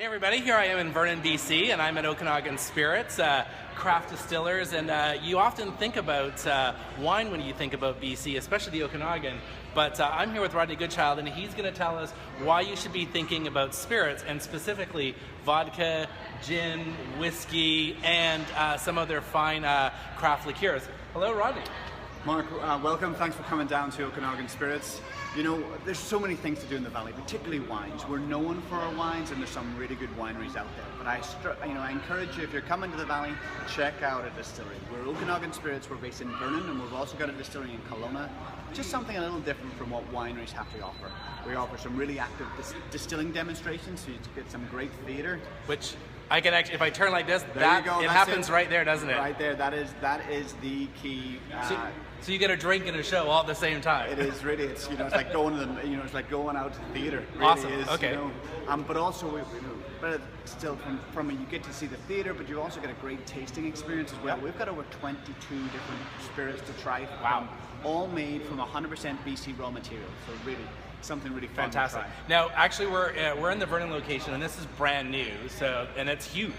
Hey everybody, here I am in Vernon, BC, and I'm at Okanagan Spirits Craft Distillers, and you often think about wine when you think about BC, especially the Okanagan, but I'm here with Rodney Goodchild, and he's going to tell us why you should be thinking about spirits, and specifically vodka, gin, whiskey, and some other fine craft liqueurs. Hello, Rodney. Mark, welcome. Thanks for coming down to Okanagan Spirits. You know, there's so many things to do in the valley, particularly wines. We're known for our wines, and there's some really good wineries out there. But I encourage you, if you're coming to the valley, check out a distillery. We're Okanagan Spirits. We're based in Vernon, and we've also got a distillery in Kelowna. Just something a little different from what wineries have to offer. We offer some really active distilling demonstrations, so you get some great theater. Which I can actually, if I turn like this, it happens right there, doesn't it? Right there. That is the key. So you get a drink and a show all at the same time. It is really. It's it's like going to it's like going out to the theater. It really Awesome. is, Okay. But also but still from you get to see the theater, but you also get a great tasting experience as well. We've got over 22 different spirits to try. Wow. All made from 100% BC raw material. So really something really fun Fantastic. to try. Now, actually, we're in the Vernon location, and this is brand new. And it's huge.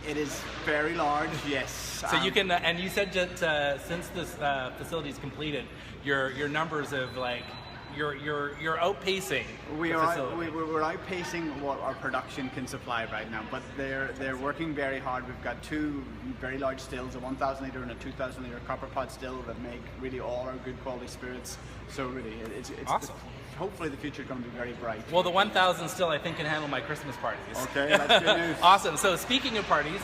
It is very large, yes. So you can, and you said that since this facility is completed, your numbers of you're outpacing we're the facility. We're outpacing what our production can supply right now, but they're working very hard. We've got two very large stills, a 1,000 liter and a 2,000 liter copper pot still that make really all our good quality spirits. So really, it's awesome. Hopefully the future is going to be very bright. Well, the 1,000 still, I think, can handle my Christmas parties. Okay, that's good news. Awesome. So speaking of parties,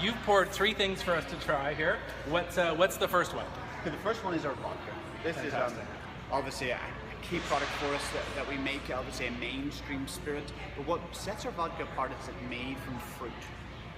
you've poured 3 things for us to try here. What's the first one? Okay, the first one is our vodka. This Fantastic. is obviously a key product for us that we make, obviously a mainstream spirit. But what sets our vodka apart is it's made from fruit.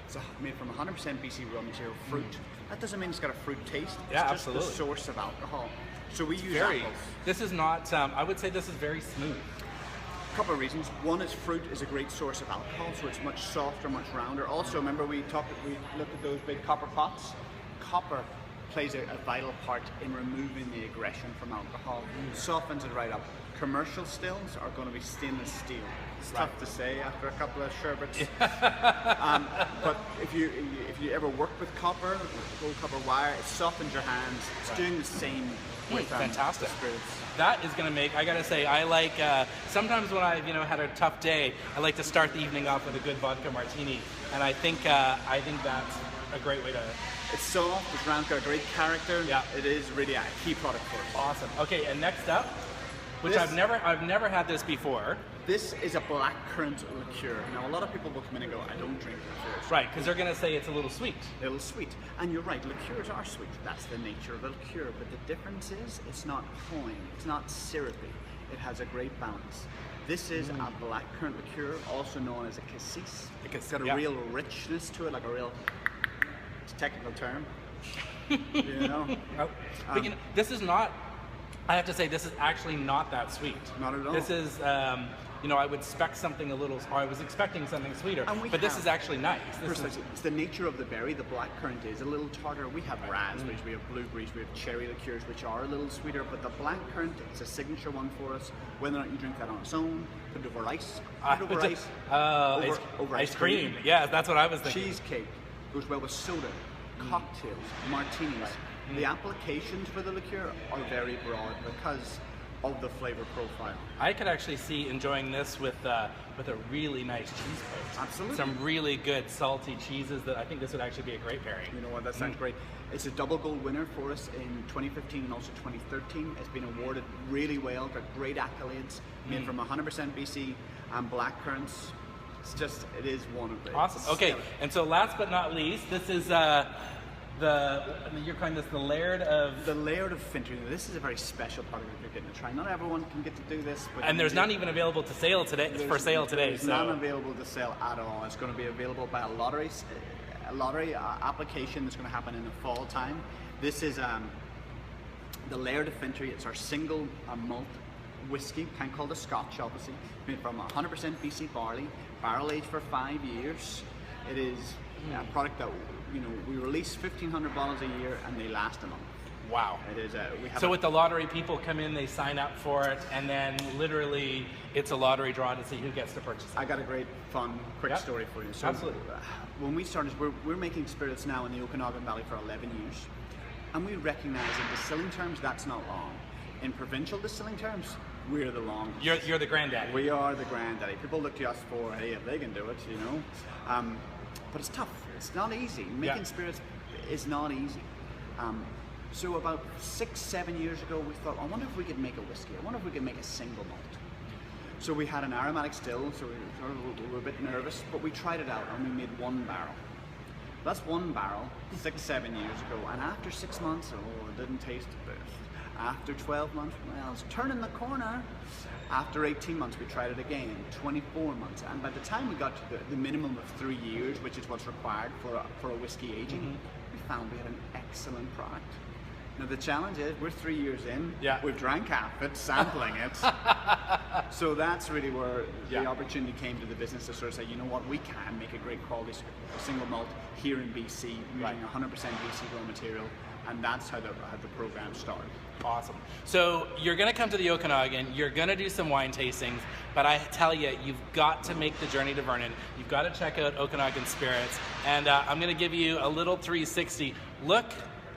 It's made from 100% BC raw material fruit. That doesn't mean it's got a fruit taste. It's just absolutely. the source of alcohol. So we use Very. apples. This is not. I would say this is very smooth. A couple of reasons. One is fruit is a great source of alcohol, so it's much softer, much rounder. Also, remember we looked at those big copper pots. Copper plays a vital part in removing the aggression from alcohol. Softens it right up. Commercial stills are going to be stainless steel. It's tough to say after a couple of sherbets. But if you ever work with copper, gold copper wire, it softens your hands. It's doing the same with fantastic. spirits. That is going to make. I got to say, I like. Sometimes when I've had a tough day, I like to start the evening off with a good vodka martini, and I think that's a great way to. It's soft. It's round. Got a great character. Yeah. It is really a key product for us. Awesome. Okay, and next up, which I've never had this before. This is a blackcurrant liqueur. Now, a lot of people will come in and go, I don't drink liqueurs. Right, because they're going to say it's a little sweet. A little sweet. And you're right, liqueurs are sweet. That's the nature of a liqueur. But the difference is, it's not cloying. It's not syrupy. It has a great balance. This is a blackcurrant liqueur, also known as a cassis. It's got a real richness to it, like a real, it's a technical term. This is not. I have to say, this is actually not that sweet. Not at all. This is, I would expect something I was expecting something sweeter, but this is actually nice. It's the nature of the berry. The blackcurrant is a little tartar. We have raspberries, we have blueberries, we have cherry liqueurs, which are a little sweeter, but the blackcurrant is a signature one for us. Whether or not you drink that on its own, put it over ice, over ice cream. Yeah, that's what I was thinking. Cheesecake goes well with soda, cocktails, martinis. The applications for the liqueur are very broad because of the flavor profile. I could actually see enjoying this with a really nice cheese plate. Absolutely. Some really good salty cheeses that I think this would actually be a great pairing. You know what, that sounds great. It's a double gold winner for us in 2015 and also 2013. It's been awarded really well, got great accolades, made from 100% BC and blackcurrants. It is one of the... Awesome. Okay, and so last but not least, this is... you're calling this the Laird of... The Laird of Fintry. This is a very special product that you're getting to try. Not everyone can get to do this. But and there's none even available to sale today. For sale today. There's none available to sell at all. It's going to be available by a lottery application that's going to happen in the fall time. This is the Laird of Fintry. It's our single malt whiskey, kind of called a Scotch, obviously, made from 100% BC barley, barrel aged for 5 years. It is a product that we release 1,500 bottles a year, and they last a month. Wow. It is. We have So with the lottery, people come in, they sign up for it, and then literally it's a lottery draw to see who gets to purchase it. I got a great, fun, quick story for you. So, Absolutely. When we started, we're making spirits now in the Okanagan Valley for 11 years, and we recognize in distilling terms that's not long. In provincial distilling terms, we're the longest. You're the granddaddy. We are the granddaddy. People look to us for, hey, if they can do it, you know. But it's tough. It's not easy. Making spirits is not easy. So about 6-7 years ago, we thought, I wonder if we could make a whiskey. I wonder if we could make a single malt. So we had an aromatic still, so we were a bit nervous, but we tried it out and we made 1 barrel. That's 1 barrel 6-7 years ago, and after 6 months, it didn't taste the best. After 12 months, well, it's turning the corner. After 18 months, we tried it again, 24 months, and by the time we got to the minimum of 3 years, which is what's required for a whiskey aging, we found we had an excellent product. Now the challenge is, we're 3 years in, we've drank half it, sampling it, so that's really where the opportunity came to the business to sort of say, you know what, we can make a great quality single malt here in BC, using 100% BC raw material, and that's how the program started. Awesome. So you're going to come to the Okanagan, you're going to do some wine tastings, but I tell you, you've got to make the journey to Vernon. You've got to check out Okanagan Spirits, and I'm going to give you a little 360. Look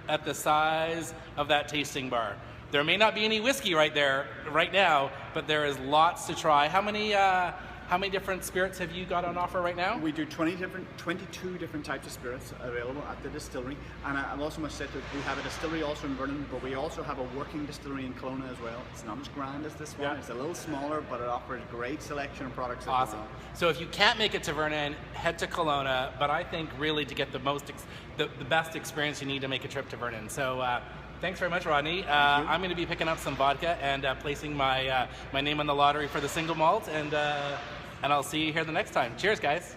at the size of that tasting bar. There may not be any whiskey right there right now, but there is lots to try. How many different spirits have you got on offer right now? We do 22 different types of spirits available at the distillery, and I also must say that we have a distillery also in Vernon, but we also have a working distillery in Kelowna as well. It's not as grand as this one, it's a little smaller, but it offers great selection of products. Awesome. So if you can't make it to Vernon, head to Kelowna, but I think really to get the best experience, you need to make a trip to Vernon. So thanks very much, Rodney. I'm going to be picking up some vodka and placing my name on the lottery for the single malt, and I'll see you here the next time. Cheers, guys.